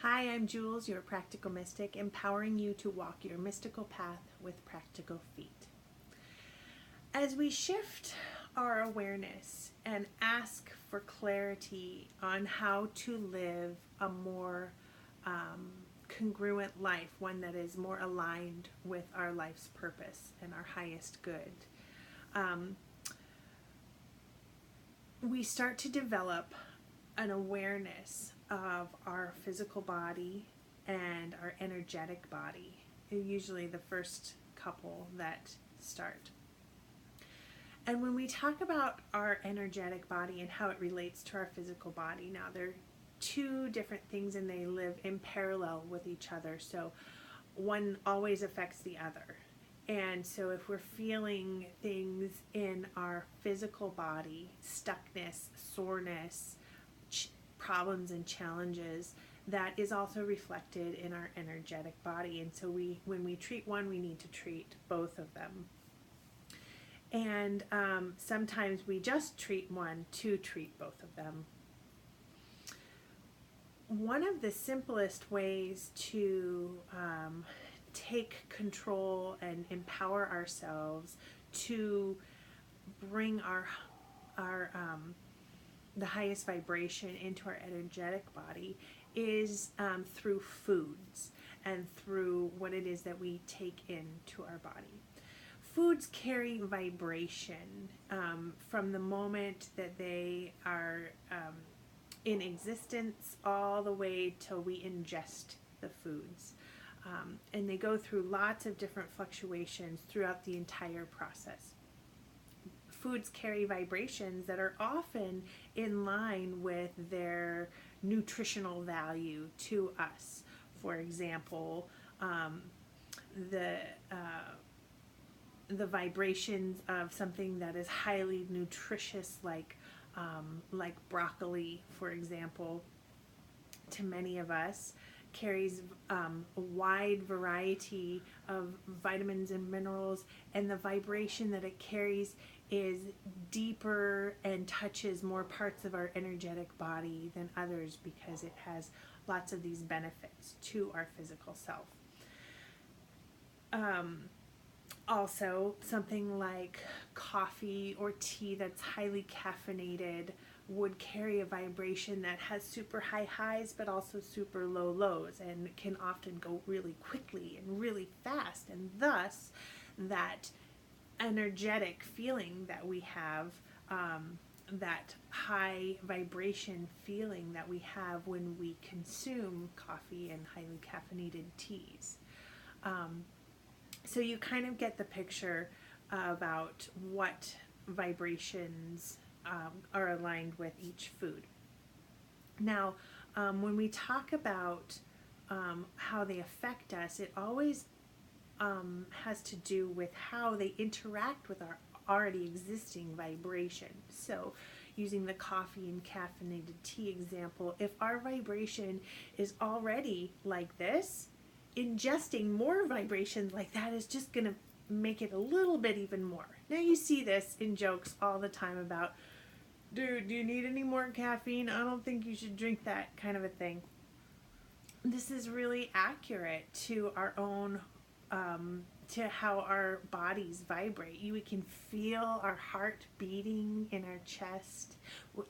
Hi, I'm Jules, your practical mystic, empowering you to walk your mystical path with practical feet. As we shift our awareness and ask for clarity on how to live a more congruent life, one that is more aligned with our life's purpose and our highest good, um, we start to develop an awareness of our physical body and our energetic body. Usually the first couple that start. And when we talk about our energetic body and how it relates to our physical body, now they're two different things and they live in parallel with each other. So one always affects the other. And so if we're feeling things in our physical body, stuckness, soreness, problems and challenges, that is also reflected in our energetic body. And so when we treat one, we need to treat both of them. And sometimes we just treat one to treat both of them. One of the simplest ways to take control and empower ourselves to bring our the highest vibration into our energetic body is through foods and through what it is that we take into our body. Foods carry vibration from the moment that they are in existence all the way till we ingest the foods. And they go through lots of different fluctuations throughout the entire process. Foods carry vibrations that are often in line with their nutritional value to us. For example, the vibrations of something that is highly nutritious, like broccoli, for example, to many of us, carries a wide variety of vitamins and minerals, and the vibration that it carries is deeper and touches more parts of our energetic body than others because it has lots of these benefits to our physical self. Also, something like coffee or tea that's highly caffeinated would carry a vibration that has super high highs but also super low lows, and can often go really quickly and really fast, and thus that energetic feeling that we have, that high vibration feeling that we have when we consume coffee and highly caffeinated teas. So you kind of get the picture about what vibrations are aligned with each food. Now, when we talk about how they affect us, it always has to do with how they interact with our already existing vibration. So using the coffee and caffeinated tea example, if our vibration is already like this, ingesting more vibrations like that is just going to make it a little bit even more. Now you see this in jokes all the time about, dude, do you need any more caffeine? I don't think you should drink that, kind of a thing. This is really accurate to our own, to how our bodies vibrate. We can feel our heart beating in our chest.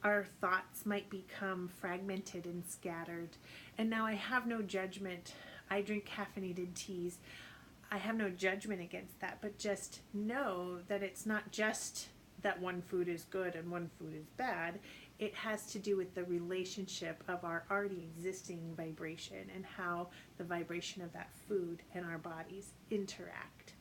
Our thoughts might become fragmented and scattered. And now I have no judgment. I drink caffeinated teas. I have no judgment against that, but just know that it's not just that one food is good and one food is bad. It has to do with the relationship of our already existing vibration and how the vibration of that food and our bodies interact.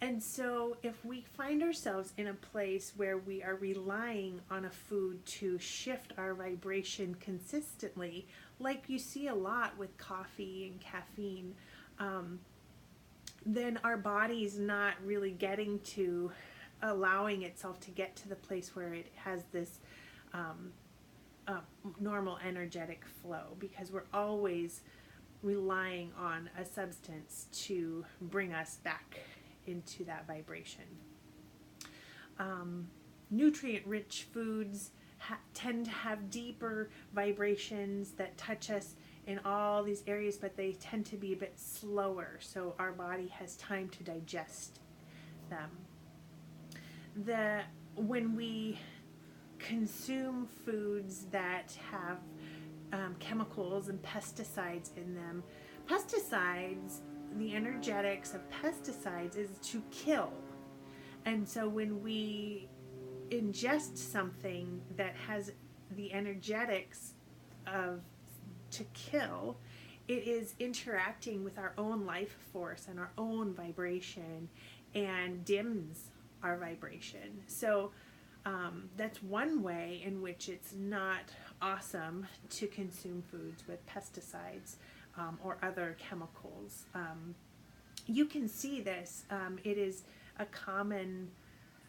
And so if we find ourselves in a place where we are relying on a food to shift our vibration consistently, like you see a lot with coffee and caffeine, then our body's not really getting to allowing itself to get to the place where it has this normal energetic flow, because we're always relying on a substance to bring us back into that vibration. Nutrient-rich foods tend to have deeper vibrations that touch us in all these areas, but they tend to be a bit slower, so our body has time to digest them. When we consume foods that have chemicals and pesticides in them, pesticides, the energetics of pesticides is to kill. And so when we ingest something that has the energetics of to kill, it is interacting with our own life force and our own vibration and dims our vibration. So that's one way in which it's not awesome to consume foods with pesticides or other chemicals. You can see this. It is a common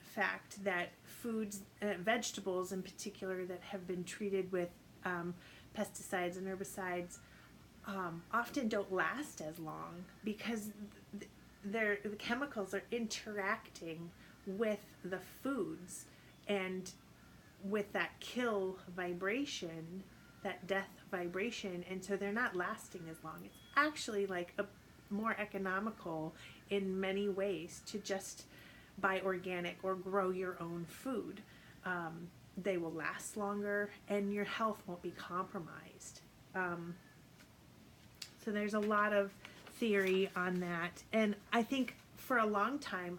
fact that foods, vegetables in particular, that have been treated with pesticides and herbicides often don't last as long because the chemicals are interacting with the foods and with that kill vibration, that death vibration, and so they're not lasting as long. It's actually like a more economical in many ways to just buy organic or grow your own food. They will last longer and your health won't be compromised. So there's a lot of theory on that. And I think for a long time,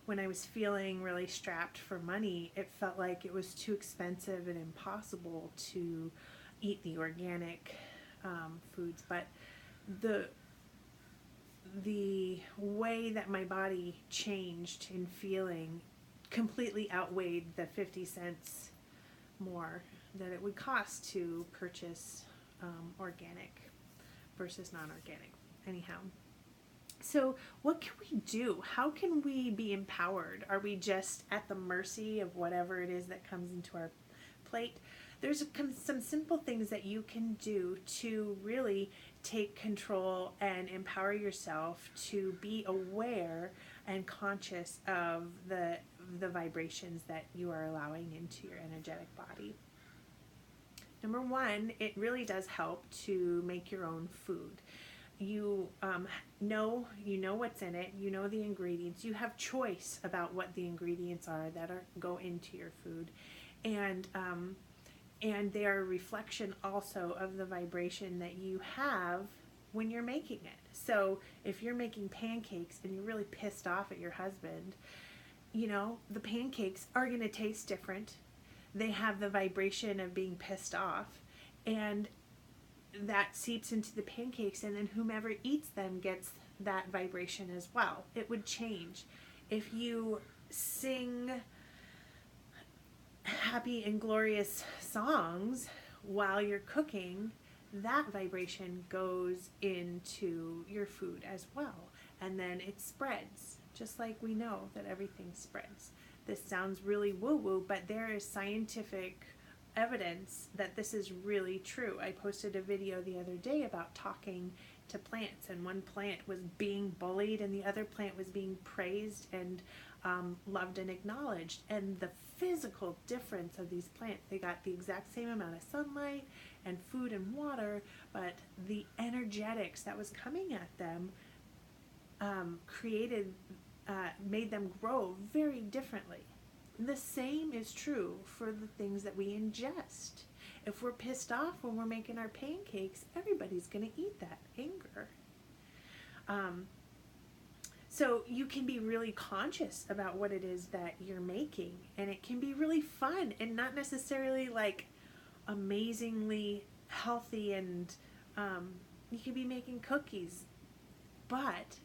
when I was feeling really strapped for money, it felt like it was too expensive and impossible to eat the organic foods. But the way that my body changed in feeling completely outweighed the 50 cents more that it would cost to purchase organic versus non-organic. Anyhow, so what can we do? How can we be empowered? Are we just at the mercy of whatever it is that comes into our plate? There's some simple things that you can do to really take control and empower yourself to be aware and conscious of the vibrations that you are allowing into your energetic body. Number one, it really does help to make your own food. You know what's in it. You know the ingredients. You have choice about what the ingredients are that go into your food, and they are a reflection also of the vibration that you have when you're making it. So if you're making pancakes and you're really pissed off at your husband, the pancakes are going to taste different. They have the vibration of being pissed off, and that seeps into the pancakes, and then whomever eats them gets that vibration as well. It would change. If you sing happy and glorious songs while you're cooking, that vibration goes into your food as well, and then it spreads, just like we know that everything spreads. This sounds really woo-woo, but there is scientific evidence that this is really true. I posted a video the other day about talking to plants, and one plant was being bullied and the other plant was being praised and loved and acknowledged. And the physical difference of these plants, they got the exact same amount of sunlight and food and water, but the energetics that was coming at them made them grow very differently. The same is true for the things that we ingest. If we're pissed off when we're making our pancakes, everybody's going to eat that anger. So you can be really conscious about what it is that you're making, and it can be really fun and not necessarily like amazingly healthy, and you could be making cookies, but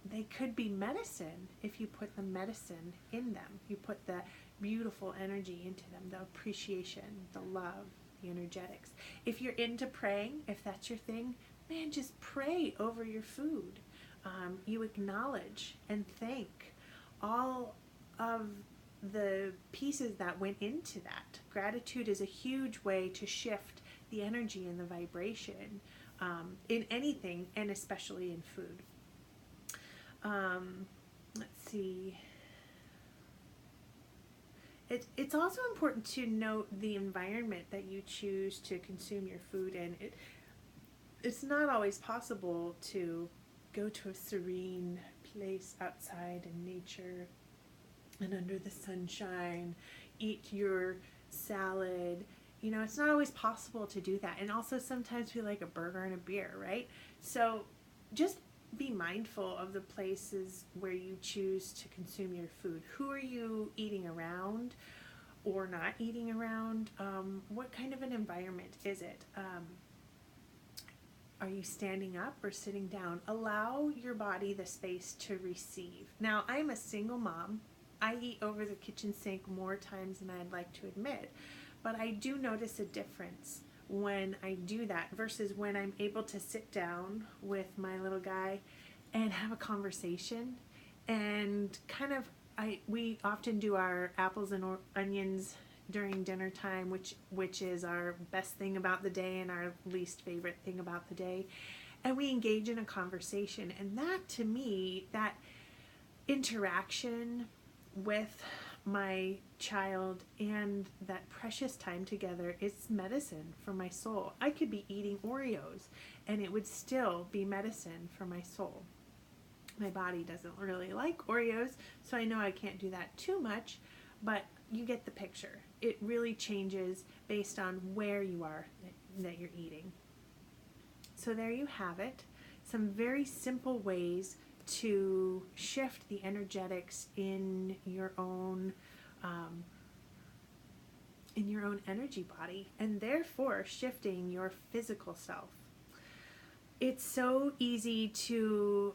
they could be medicine if you put the medicine in them. You put the beautiful energy into them, the appreciation, the love, the energetics. If you're into praying, if that's your thing, man, just pray over your food. You acknowledge and thank all of the pieces that went into that. Gratitude is a huge way to shift the energy and the vibration in anything, and especially in food. Let's see. It's also important to note the environment that you choose to consume your food in. it's not always possible to go to a serene place outside in nature and under the sunshine, eat your salad. You know, it's not always possible to do that. And also sometimes we like a burger and a beer, right? So just be mindful of the places where you choose to consume your food. Who are you eating around or not eating around? What kind of an environment is it? Are you standing up or sitting down? Allow your body the space to receive. Now, I'm a single mom. I eat over the kitchen sink more times than I'd like to admit, but I do notice a difference when I do that versus when I'm able to sit down with my little guy and have a conversation and kind of we often do our apples and onions during dinner time, which is our best thing about the day and our least favorite thing about the day, and we engage in a conversation. And that, to me, that interaction with my child and that precious time together is medicine for my soul. I could be eating Oreos and it would still be medicine for my soul. My body doesn't really like Oreos, so I know I can't do that too much, but you get the picture. It really changes based on where you are that you're eating. So there you have it. Some very simple ways to shift the energetics in your own energy body, and therefore shifting your physical self. It's so easy to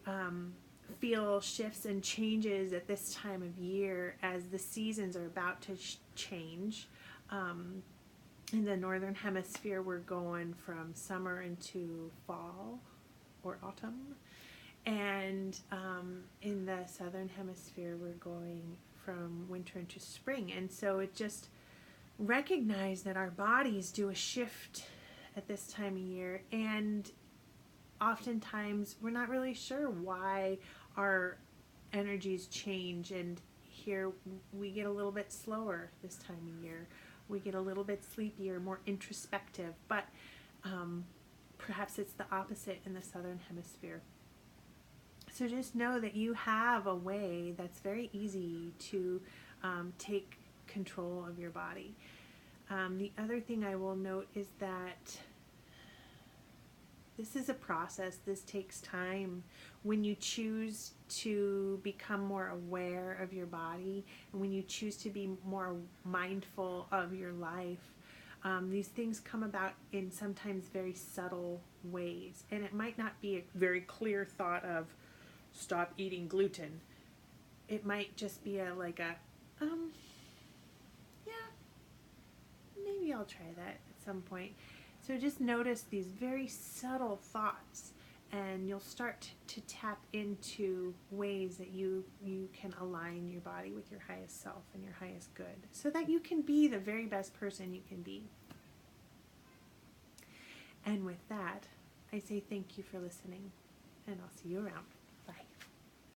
feel shifts and changes at this time of year as the seasons are about to change. In the northern hemisphere, we're going from summer into fall or autumn. And in the southern hemisphere, we're going from winter into spring. And so it just recognize that our bodies do a shift at this time of year. And oftentimes we're not really sure why our energies change. And here we get a little bit slower this time of year. We get a little bit sleepier, more introspective. But perhaps it's the opposite in the southern hemisphere. So just know that you have a way that's very easy to take control of your body. The other thing I will note is that this is a process. This takes time. When you choose to become more aware of your body, and when you choose to be more mindful of your life, these things come about in sometimes very subtle ways. And it might not be a very clear thought of, stop eating gluten. It might just be yeah, maybe I'll try that at some point. So just notice these very subtle thoughts, and you'll start to tap into ways that you can align your body with your highest self and your highest good, so that you can be the very best person you can be. And with that, I say thank you for listening, and I'll see you around.